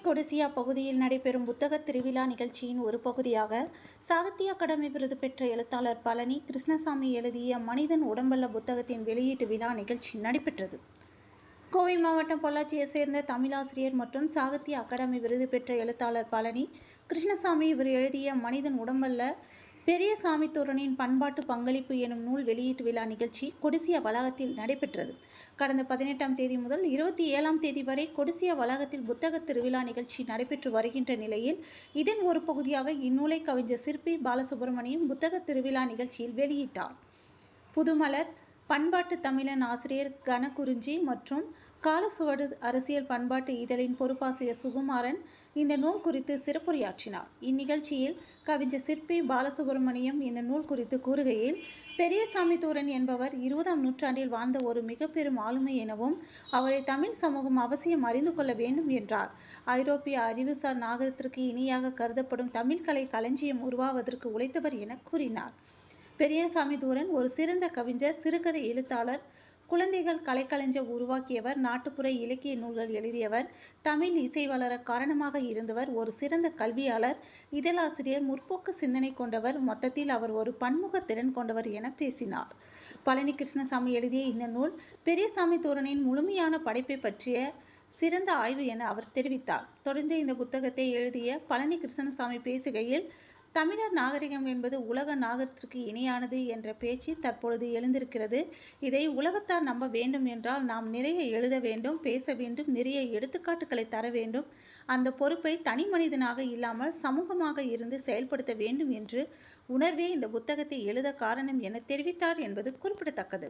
கொடிசியா பகுதியில் நடைபெறும் புத்தக திருவிழா நிகழ்ச்சியின் ஒரு பகுதியாக சாகித்ய அகாடமி விருது பெற்ற எழுத்தாளர் பழனி கிருஷ்ணசாமி எழுதிய மனிதன் உடம்பல்ல புத்தகத்தின் வெளியீட்டு விழா நிகழ்ச்சி நடைபெற்றது. கோவை மாவட்டம் பொள்ளாச்சியை சேர்ந்த தமிழாசிரியர் மற்றும் சாகித்ய அகாடமி விருது பெற்ற எழுத்தாளர் பழனி கிருஷ்ணசாமி இவர் எழுதிய மனிதன் உடம்பல்ல பெரியசாமித்தூரனின் பண்பாட்டு பங்களிப்பு எனும் நூல் வெளியீட்டு விழா நிகழ்ச்சி கொடிசியா வளாகத்தில் நடைபெற்றது. கடந்த 18ஆம் தேதி முதல் 27ஆம் தேதி வரை கொடிசியா வளாகத்தில் புத்தக திருவிழா நிகழ்ச்சி நடைபெற்று வருகின்ற நிலையில் இதன் ஒரு பகுதியாக இந்நூலை கவிஞர் சிற்பி பாலசுப்ரமணியம் புத்தக திருவிழா நிகழ்ச்சியில் வெளியிட்டார். புதுமலர், பண்பாட்டு தமிழன் ஆசிரியர் கனகுறிஞ்சி மற்றும் காலசுவடு அரசியல் பண்பாட்டு இதழின் பொறுப்பாசிரியர் சுகுமாரன் இந்த நூல் குறித்து சிறப்புரையாற்றினார். இந்நிகழ்ச்சியில் கவிஞர் சிற்பி பாலசுப்ரமணியம் இந்த நூல் குறித்து கூறுகையில், பெரியசாமித்தூரன் என்பவர் 20ஆம் நூற்றாண்டில் வாழ்ந்த ஒரு மிக பெரும் ஆளுமை எனவும் அவரை தமிழ் சமூகம் அவசியம் அறிந்து கொள்ள வேண்டும் என்றார். ஐரோப்பிய அறிவுசார் நாகரிகத்திற்கு இணையாக கருதப்படும் தமிழ் கலை களஞ்சியம் உருவாவதற்கு உழைத்தவர் என கூறினார். பெரியசாமித்தூரன் ஒரு சிறந்த கவிஞர், சிறுகதை எழுத்தாளர், குழந்தைகள் கலைக்களஞ்சியம் உருவாக்கியவர், நாட்டுப்புற இலக்கிய நூல்கள் எழுதியவர், தமிழ் இசை வளர காரணமாக இருந்தவர், ஒரு சிறந்த கல்வியாளர், இதழாசிரியர், முற்போக்கு சிந்தனை கொண்டவர், மொத்தத்தில் அவர் ஒரு பன்முக திறன் கொண்டவர் என பேசினார். பழனி கிருஷ்ணசாமி எழுதிய இந்த நூல் பெரியசாமித்தூரனின் முழுமையான படைப்பை பற்றிய சிறந்த ஆய்வு என அவர் தெரிவித்தார். தொடர்ந்து இந்த புத்தகத்தை எழுதிய பழனி கிருஷ்ணசாமி பேசுகையில், தமிழர் நாகரிகம் என்பது உலக நாகரிகத்திற்கு இணையானது என்ற பேச்சு தற்பொழுது எழுந்திருக்கிறது. இதை உலகத்தார் நம்ப வேண்டும் என்றால் நாம் நிறைய எழுத வேண்டும், பேச வேண்டும், நிறைய எடுத்துக்காட்டுகளை தர வேண்டும். அந்த பொறுப்பை தனி மனிதனாக இல்லாமல் சமூகமாக இருந்து செயல்படுத்த வேண்டும் என்று உணர்வே இந்த புத்தகத்தை எழுத காரணம் என தெரிவித்தார் என்பது குறிப்பிடத்தக்கது.